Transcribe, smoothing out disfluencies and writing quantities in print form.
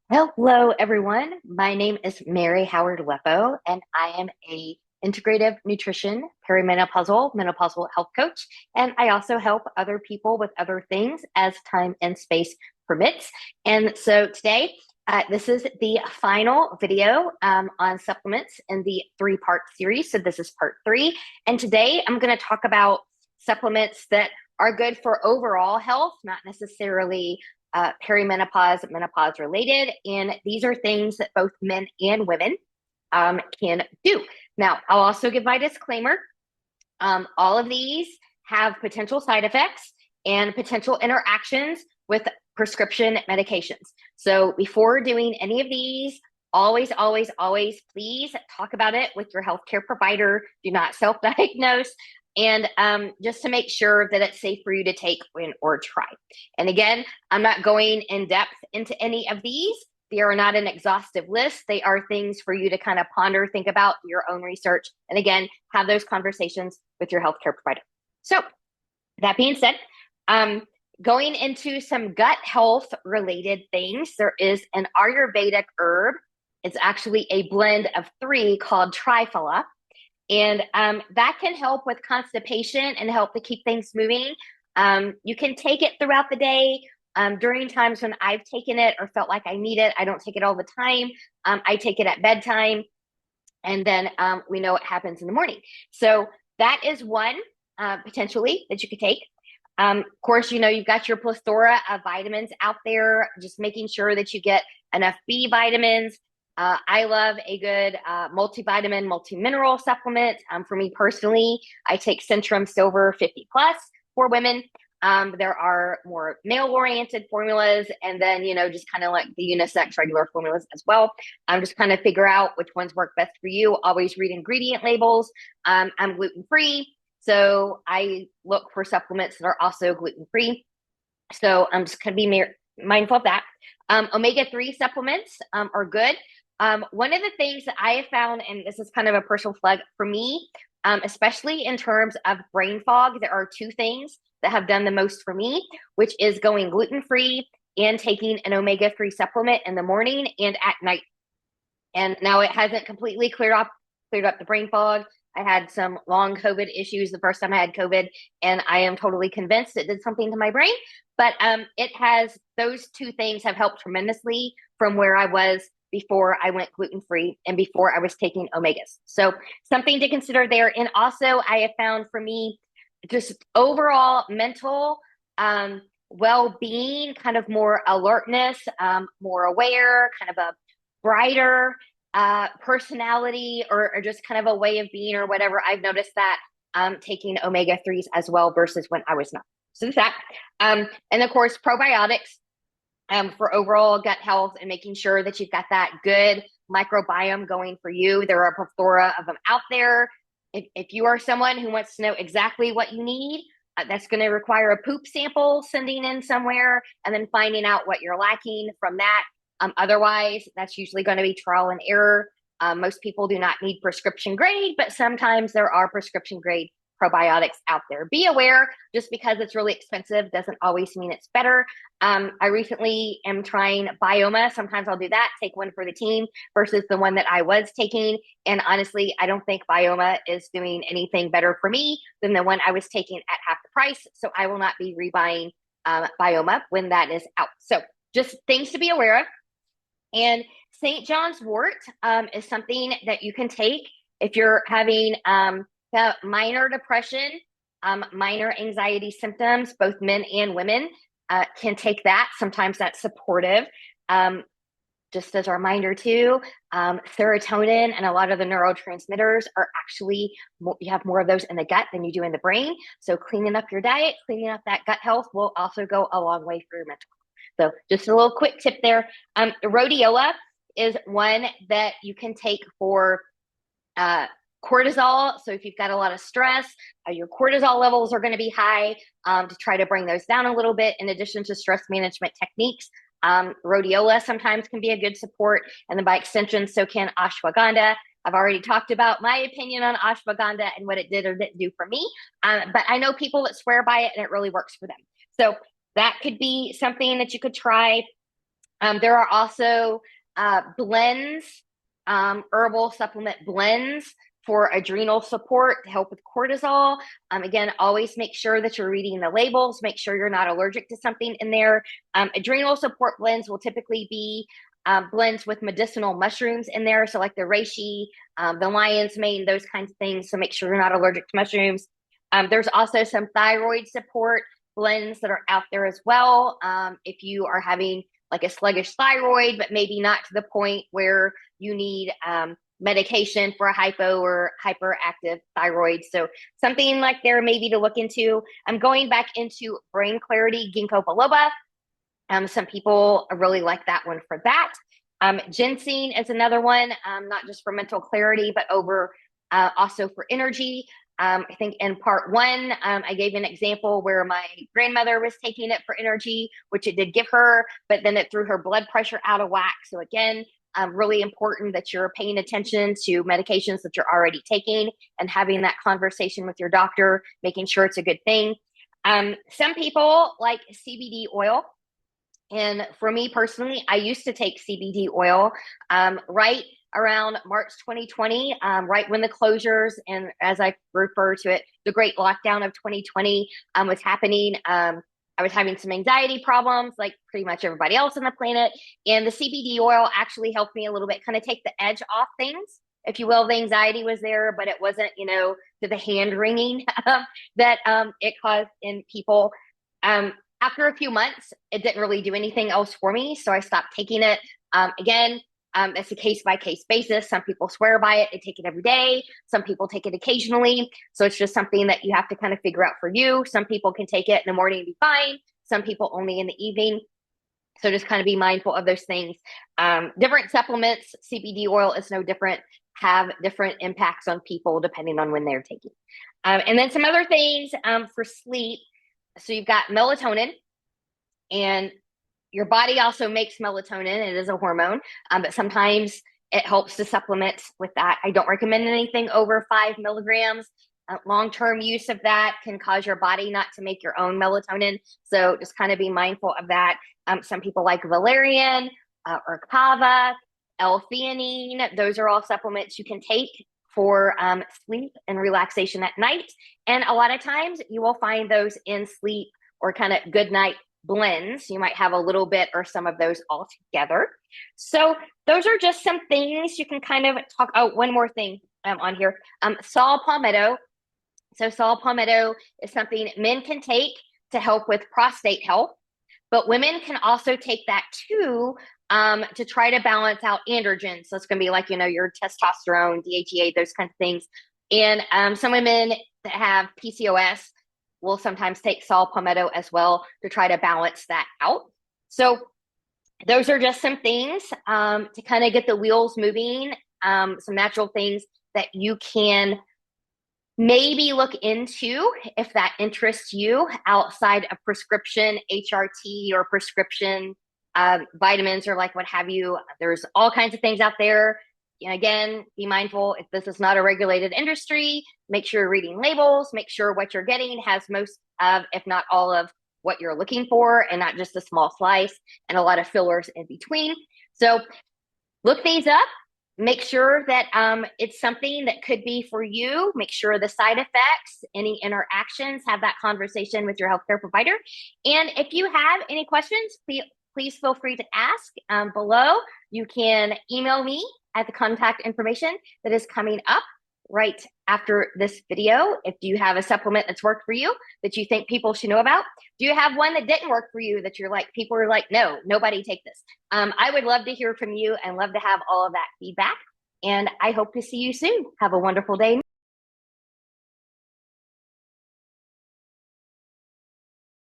Hello, everyone. My name is Mary Howard Leppo, and I am a integrative nutrition, perimenopausal, menopausal health coach. And I also help other people with other things as time and space permits. And so today, this is the final video on supplements in the three-part series. So this is part three. And today I'm going to talk about supplements that are good for overall health, not necessarily perimenopause, menopause related. And these are things that both men and women can do. Now, I'll also give my disclaimer. All of these have potential side effects and potential interactions with prescription medications. So before doing any of these, always, always, always, please talk about it with your healthcare provider. Do not self-diagnose. And just to make sure that it's safe for you to take or try. And again, I'm not going in depth into any of these. They are not an exhaustive list. They are things for you to kind of ponder, think about your own research, and again, have those conversations with your healthcare provider. So that being said, going into some gut health related things, there is an Ayurvedic herb. It's actually a blend of three called triphala. And that can help with constipation and help to keep things moving. You can take it throughout the day. During times when I've taken it or felt like I need it, I don't take it all the time. I take it at bedtime, and then we know what happens in the morning. So that is one potentially that you could take. Of course, you've got your plethora of vitamins out there, just making sure that you get enough B vitamins. I love a good multivitamin, multi-mineral supplement. For me personally, I take Centrum Silver 50 plus for women. There are more male-oriented formulas, and then, just kind of like the unisex regular formulas as well. Just kind of figure out which ones work best for you. Always read ingredient labels. I'm gluten-free, so I look for supplements that are also gluten-free. So I'm just going to be mindful of that. Omega-3 supplements are good. One of the things that I have found, and this is kind of a personal plug for me, especially in terms of brain fog, there are two things that have done the most for me, which is going gluten-free and taking an omega-3 supplement in the morning and at night. And now it hasn't completely cleared up the brain fog. I had some long COVID issues the first time I had COVID, and I am totally convinced it did something to my brain. But those two things have helped tremendously from where I was before I went gluten-free and before I was taking omegas. So something to consider there. And also I have found for me, just overall mental well-being, kind of more alertness, more aware, kind of a brighter personality or just kind of a way of being or whatever. I've noticed that taking omega-3s as well versus when I was not. So that. And of course, probiotics for overall gut health and making sure that you've got that good microbiome going for you. There are a plethora of them out there. If you are someone who wants to know exactly what you need, that's going to require a poop sample sending in somewhere and then finding out what you're lacking from that. Otherwise, that's usually going to be trial and error. Most people do not need prescription grade, but sometimes there are prescription grade probiotics out there. Be aware, just because it's really expensive doesn't always mean it's better. I recently am trying Bioma. Sometimes I'll do that, take one for the team versus the one that I was taking. And honestly, I don't think Bioma is doing anything better for me than the one I was taking at half the price. So I will not be rebuying Bioma when that is out. So just things to be aware of. And St. John's wort is something that you can take if you're having minor depression, minor anxiety symptoms. Both men and women can take that. Sometimes that's supportive. Just as a reminder too, serotonin and a lot of the neurotransmitters are actually, you have more of those in the gut than you do in the brain. So cleaning up your diet, cleaning up that gut health will also go a long way for your mental health. So just a little quick tip there. Rhodiola is one that you can take for cortisol. So if you've got a lot of stress, your cortisol levels are going to be high, to try to bring those down a little bit in addition to stress management techniques. Rhodiola sometimes can be a good support. And then by extension, so can ashwagandha. I've already talked about my opinion on ashwagandha and what it did or didn't do for me. But I know people that swear by it and it really works for them. So that could be something that you could try. There are also blends, herbal supplement blends for adrenal support to help with cortisol. Again, always make sure that you're reading the labels. Make sure you're not allergic to something in there. Adrenal support blends will typically be blends with medicinal mushrooms in there. So like the reishi, the lion's mane, those kinds of things. So make sure you're not allergic to mushrooms. There's also some thyroid support blends that are out there as well. If you are having like a sluggish thyroid, but maybe not to the point where you need medication for a hypo or hyperactive thyroid. So something like there maybe to look into. I'm going back into brain clarity, ginkgo biloba. Some people really like that one for that. Ginseng is another one, not just for mental clarity, but also for energy. I think in part one, I gave an example where my grandmother was taking it for energy, which it did give her, but then it threw her blood pressure out of whack. So again, really important that you're paying attention to medications that you're already taking and having that conversation with your doctor, making sure it's a good thing. Some people like CBD oil. And for me personally, I used to take CBD oil right around March 2020, right when the closures and, as I refer to it, the great lockdown of 2020 was happening. I was having some anxiety problems, like pretty much everybody else on the planet. And the CBD oil actually helped me a little bit, kind of take the edge off things, if you will. The anxiety was there, but it wasn't, to the hand wringing that it caused in people. After a few months, it didn't really do anything else for me. So I stopped taking it. Again, it's a case by case basis. Some people swear by it. They take it every day. Some people take it occasionally. So it's just something that you have to kind of figure out for you. Some people can take it in the morning and be fine. Some people only in the evening. So just kind of be mindful of those things. Different supplements, CBD oil is no different, have different impacts on people depending on when they're taking. And then some other things for sleep. So you've got melatonin, and your body also makes melatonin. It is a hormone, but sometimes it helps to supplement with that. I don't recommend anything over 5 milligrams. Long-term use of that can cause your body not to make your own melatonin. So just kind of be mindful of that. Some people like valerian or kava, L-theanine. Those are all supplements you can take for sleep and relaxation at night. And a lot of times you will find those in sleep or kind of good night blends. You might have a little bit or some of those all together. So those are just some things you can kind of talk. Oh, one more thing on here. Saw palmetto. So saw palmetto is something men can take to help with prostate health, but women can also take that too to try to balance out androgens. So it's going to be like, your testosterone, DHEA, those kinds of things. And some women that have PCOS will sometimes take saw palmetto as well to try to balance that out. So those are just some things to kind of get the wheels moving, some natural things that you can maybe look into if that interests you outside of prescription HRT or prescription vitamins or like what have you. There's all kinds of things out there. And again, be mindful if this is not a regulated industry. Make sure you're reading labels. Make sure what you're getting has most of, if not all of, what you're looking for, and not just a small slice and a lot of fillers in between. So look these up. Make sure that it's something that could be for you. Make sure the side effects, any interactions, have that conversation with your healthcare provider. And if you have any questions, please feel free to ask below. You can email me at the contact information that is coming up right after this video. If you have a supplement that's worked for you that you think people should know about, do you have one that didn't work for you that you're like, people are like, no, nobody take this? I would love to hear from you and love to have all of that feedback. And I hope to see you soon. Have a wonderful day.